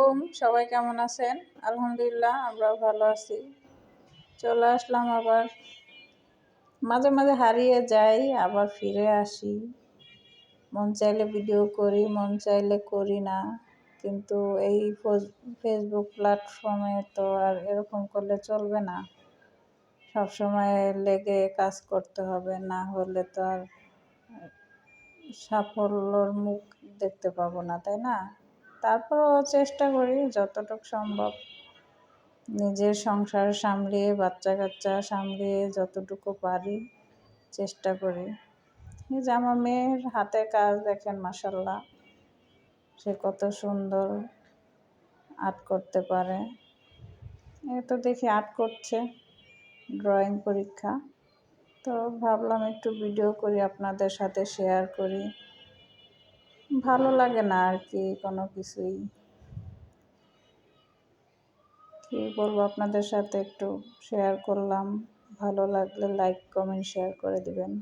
আলাইকুম, সবাই কেমন আছেন? আলহামদুলিল্লাহ, আমরাও ভালো আছি। চলে আসলাম আবার। মাঝে মাঝে হারিয়ে যাই, আবার ফিরে আসি। মন চাইলে ভিডিও করি, মন চাইলে করি না। কিন্তু এই ফেসবুক প্ল্যাটফর্মে তো আর এরকম করলে চলবে না। সবসময় লেগে কাজ করতে হবে, না হলে তো আর সাফল্যর মুখ দেখতে পাবো না, তাই না? তারপরও চেষ্টা করি যতটুকু সম্ভব, নিজের সংসার সামলিয়ে, বাচ্চা কাচ্চা সামলিয়ে যতটুকু পারি চেষ্টা করি। এই যে আমার মেয়ের হাতে কাজ দেখেন, মাশাআল্লাহ, সে কত সুন্দর আর্ট করতে পারে। এ তো দেখি আর্ট করছে, ড্রয়িং পরীক্ষা। তো ভাবলাম একটু ভিডিও করি, আপনাদের সাথে শেয়ার করি। ভালো লাগে না আর কি কোনো কিছুই। কি বলবো, আপনাদের সাথে একটু শেয়ার করলাম। ভালো লাগলে লাইক, কমেন্ট, শেয়ার করে দিবেন।